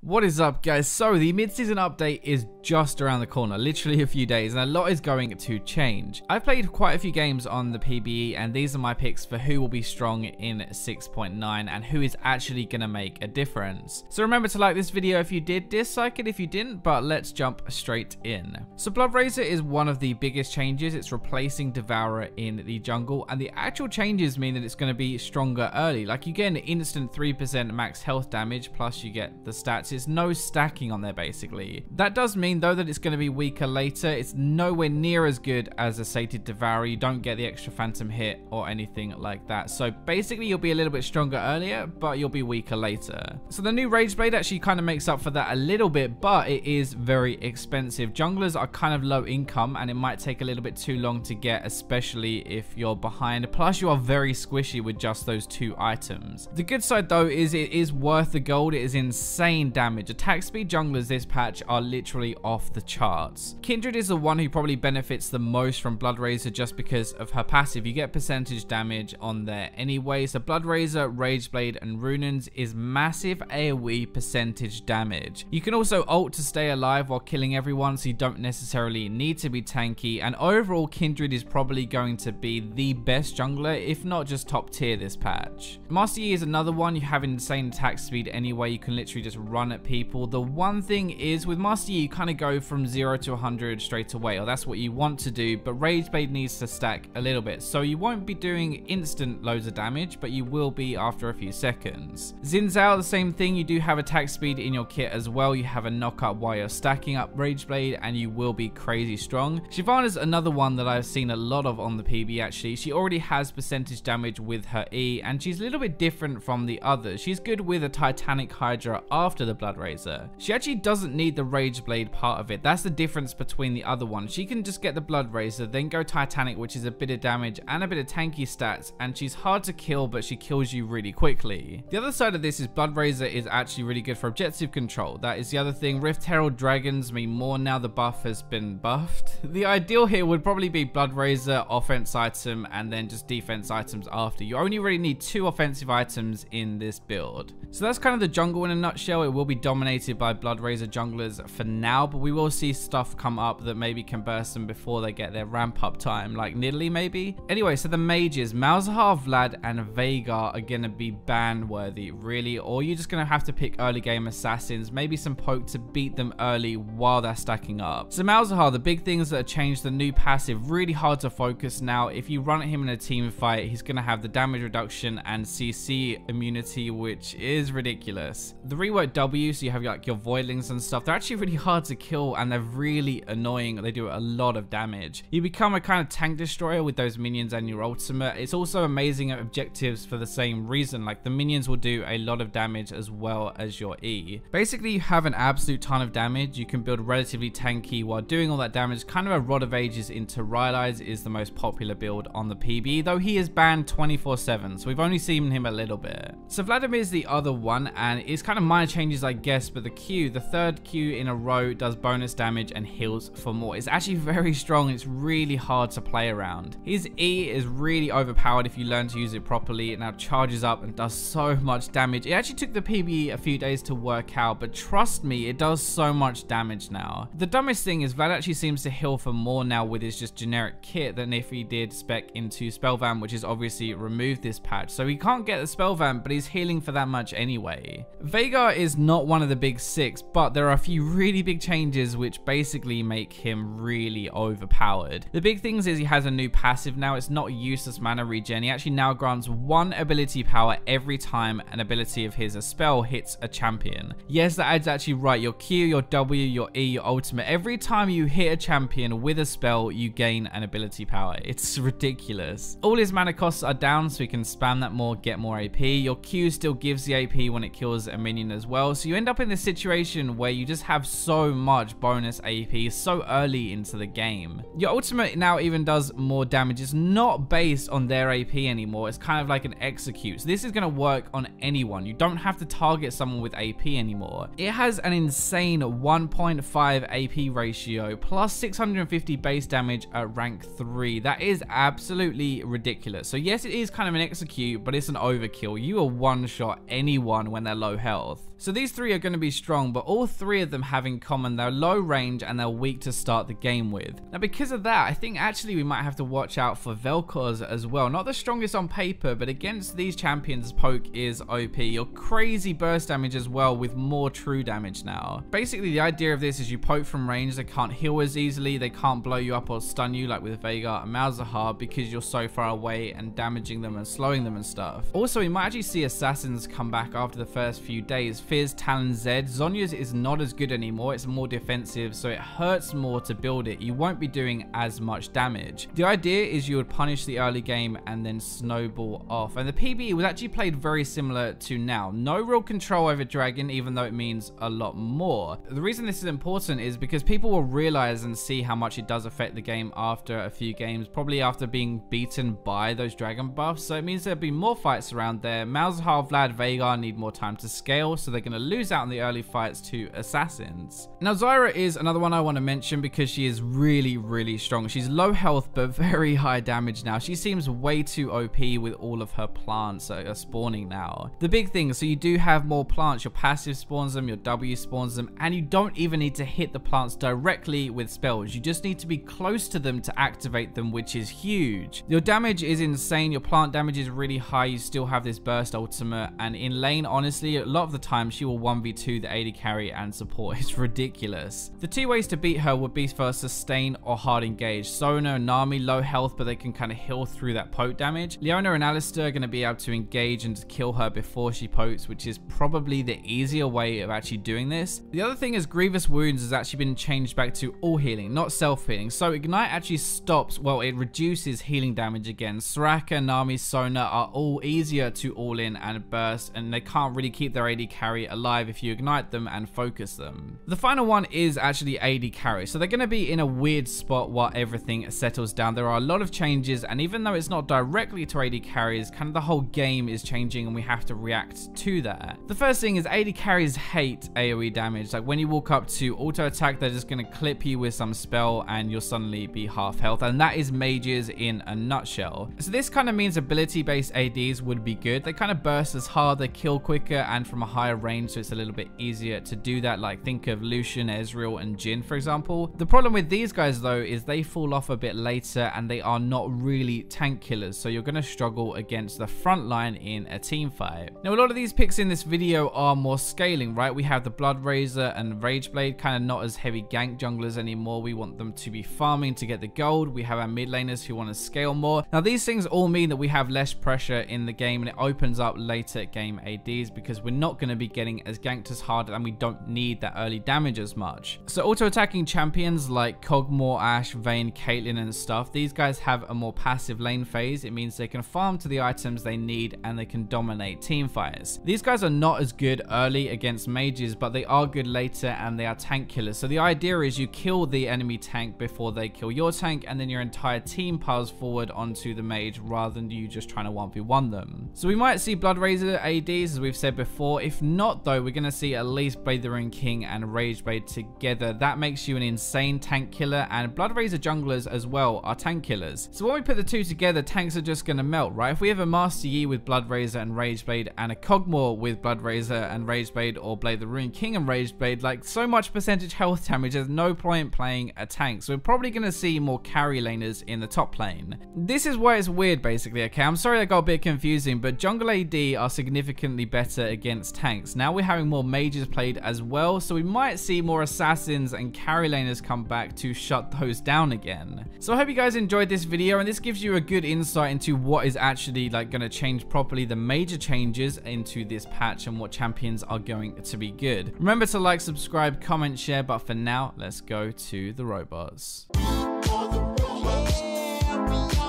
What is up, guys? So the mid-season update is just around the corner, literally a few days, and a lot is going to change. I've played quite a few games on the PBE, and these are my picks for who will be strong in 6.9 and who is actually going to make a difference. So remember to like this video if you did, dislike it if you didn't, but let's jump straight in. So Bloodraiser is one of the biggest changes. It's replacing Devourer in the jungle, and the actual changes mean that it's going to be stronger early. Like, you get an instant 3% max health damage, plus you get the stats. It's no stacking on there, basically. That does mean, though, that it's going to be weaker later. It's nowhere near as good as a sated Devourer. You don't get the extra phantom hit or anything like that. So basically, you'll be a little bit stronger earlier, but you'll be weaker later. So the new Rage Blade actually kind of makes up for that a little bit, but it is very expensive. Junglers are kind of low income, and it might take a little bit too long to get, especially if you're behind. Plus, you are very squishy with just those two items. The good side, though, is it is worth the gold. It is insane damage. Attack speed junglers this patch are literally off the charts. Kindred is the one who probably benefits the most from Bloodraiser just because of her passive. You get percentage damage on there anyway. So Bloodraiser, Rage Blade, and Runans is massive AoE percentage damage. You can also ult to stay alive while killing everyone, so you don't necessarily need to be tanky. And overall, Kindred is probably going to be the best jungler, if not just top tier this patch. Master Yi is another one. You have insane attack speed anyway. You can literally just run at people. The one thing is, with Master Yi, you kind of go from 0 to 100 straight away, or that's what you want to do, but Rage Blade needs to stack a little bit, so you won't be doing instant loads of damage, but you will be after a few seconds. Xin Zhao, the same thing. You do have attack speed in your kit as well. You have a knockup while you're stacking up Rage Blade, and you will be crazy strong. Shyvana's another one that I've seen a lot of on the PB actually. She already has percentage damage with her E, and she's a little bit different from the others. She's good with a Titanic Hydra after the Bloodraiser. She actually doesn't need the Rage Blade part of it. That's the difference between the other one. She can just get the Bloodraiser, then go Titanic, which is a bit of damage and a bit of tanky stats, and she's hard to kill, but she kills you really quickly. The other side of this is Bloodraiser is actually really good for objective control. That is the other thing. Rift Herald dragons mean more now the buff has been buffed. The ideal here would probably be Bloodraiser, offense item, and then just defense items after. You only really need 2 offensive items in this build. So that's kind of the jungle in a nutshell. It will be dominated by Bloodraiser junglers for now, but we will see stuff come up that maybe can burst them before they get their ramp up time, like Nidalee maybe. Anyway, so the mages, Malzahar, Vlad, and Veigar are going to be ban worthy, really, or you're just going to have to pick early game assassins, maybe some poke to beat them early while they're stacking up. So Malzahar, the big things that have changed, the new passive, really hard to focus now. If you run at him in a team fight, he's going to have the damage reduction and CC immunity, which is ridiculous. The reworked W, so you have like your voidlings and stuff, they're actually really hard to kill, and they're really annoying. They do a lot of damage. You become a kind of tank destroyer with those minions and your ultimate. It's also amazing at objectives for the same reason. Like, the minions will do a lot of damage as well as your E. Basically, you have an absolute ton of damage. You can build relatively tanky while doing all that damage. Kind of a Rod of Ages into Rylai's is the most popular build on the PB, though he is banned 24/7, so we've only seen him a little bit. So Vladimir is the other one, and it's kind of minor changes, I guess, but the Q, the third Q in a row, does bonus damage and heals for more. It's actually very strong. It's really hard to play around. His E is really overpowered if you learn to use it properly. It now charges up and does so much damage. It actually took the PB a few days to work out, but trust me, it does so much damage now. The dumbest thing is Vlad actually seems to heal for more now with his just generic kit than if he did spec into Spellvan, which is obviously removed this patch. So he can't get the Spellvan, but he's healing for that much anyway. Veigar is not one of the big 6, but there are a few really big changes which basically make him really overpowered. The big things is he has a new passive now. It's not useless mana regen. He actually now grants 1 ability power every time an ability of his, a spell, hits a champion. Yes, that ad's actually right. Your Q, your W, your E, your ultimate. Every time you hit a champion with a spell, you gain an ability power. It's ridiculous. All his mana costs are down, so he can spam that more, get more AP. Your Q still gives the AP when it kills a minion as well, so you end up in this situation where you just have so much bonus AP so early into the game. Your ultimate now even does more damage. It's not based on their AP anymore. It's kind of like an execute. So this is going to work on anyone. You don't have to target someone with AP anymore. It has an insane 1.5 AP ratio plus 650 base damage at rank 3. That is absolutely ridiculous. So yes, it is kind of an execute, but it's an overkill. You will one-shot anyone when they're low health. So these three are going to be strong, but all three of them have in common they're low range and they're weak to start the game with. Now because of that, I think actually we might have to watch out for Vel'Koz as well. Not the strongest on paper, but against these champions, poke is OP. You're crazy burst damage as well with more true damage now. Basically the idea of this is you poke from range, they can't heal as easily, they can't blow you up or stun you like with Veigar and Malzahar because you're so far away and damaging them and slowing them and stuff. Also, we might actually see assassins come back after the first few days. Fizz, Talon, Zed. Zhonya's is not as good anymore, it's more defensive, so it hurts more to build it. You won't be doing as much damage. The idea is you would punish the early game and then snowball off. And the PBE was actually played very similar to now. No real control over Dragon, even though it means a lot more. The reason this is important is because people will realize and see how much it does affect the game after a few games, probably after being beaten by those Dragon buffs. So it means there'll be more fights around there. Malzahar, Vlad, Veigar need more time to scale, so they're going to lose out in the early fights to assassins. Now Zyra is another one I want to mention because she is really strong. She's low health but very high damage now. She seems way too OP with all of her plants that are spawning now. The big thing, so you do have more plants. Your passive spawns them, your W spawns them, and you don't even need to hit the plants directly with spells. You just need to be close to them to activate them, which is huge. Your damage is insane. Your plant damage is really high. You still have this burst ultimate, and in lane, honestly, a lot of the time she will 1v2 the AD carry and support. It's ridiculous. The two ways to beat her would be for sustain or hard engage. Sona and Nami low health, but they can kind of heal through that poke damage. Leona and Alistar are going to be able to engage and kill her before she pokes, which is probably the easier way of actually doing this. The other thing is Grievous Wounds has actually been changed back to all healing, not self-healing. So Ignite actually stops, well, it reduces healing damage again. Soraka, Nami, Sona are all easier to all in and burst, and they can't really keep their AD carry alive if you ignite them and focus them. The final one is actually AD carry. So they're going to be in a weird spot while everything settles down. There are a lot of changes, and even though it's not directly to AD carries, kind of the whole game is changing and we have to react to that. The first thing is AD carries hate AoE damage. Like when you walk up to auto attack, they're just going to clip you with some spell and you'll suddenly be half health, and that is mages in a nutshell. So this kind of means ability based ADs would be good. They kind of burst as hard, they kill quicker and from a higher range, so it's a little bit easier to do that. Like think of Lucian, Ezreal and Jhin for example. The problem with these guys though is they fall off a bit later and they are not really tank killers, so you're going to struggle against the front line in a team fight. Now a lot of these picks in this video are more scaling, right? We have the Blood Razor and Rageblade, kind of not as heavy gank junglers anymore. We want them to be farming to get the gold. We have our mid laners who want to scale more. Now these things all mean that we have less pressure in the game, and it opens up later game ADs because we're not going to be getting as ganked as hard and we don't need that early damage as much. So auto attacking champions like Kog'Maw, Ashe, Vayne, Caitlyn and stuff, these guys have a more passive lane phase. It means they can farm to the items they need and they can dominate team fights. These guys are not as good early against mages, but they are good later and they are tank killers. So the idea is you kill the enemy tank before they kill your tank, and then your entire team piles forward onto the mage rather than you just trying to 1v1 them. So we might see Blood Razor ADs as we've said before. If not though, we're going to see at least Blade the Ruined King and Rageblade together. That makes you an insane tank killer, and Blood Razor junglers as well are tank killers. So when we put the two together, tanks are just going to melt, right? If we have a Master Yi with Blood Razor and Rageblade and a Kog'Maw with Blood Razor and Rageblade, or Blade the Ruined King and Rageblade, like so much percentage health damage, there's no point playing a tank. So we're probably going to see more carry laners in the top lane. This is why it's weird basically, okay? I'm sorry that got a bit confusing, but jungle AD are significantly better against tanks. Now we're having more mages played as well, so we might see more assassins and carry laners come back to shut those down again. So I hope you guys enjoyed this video, and this gives you a good insight into what is actually like going to change properly, the major changes into this patch and what champions are going to be good. Remember to like, subscribe, comment, share, but for now, let's go to the robots. For the robots.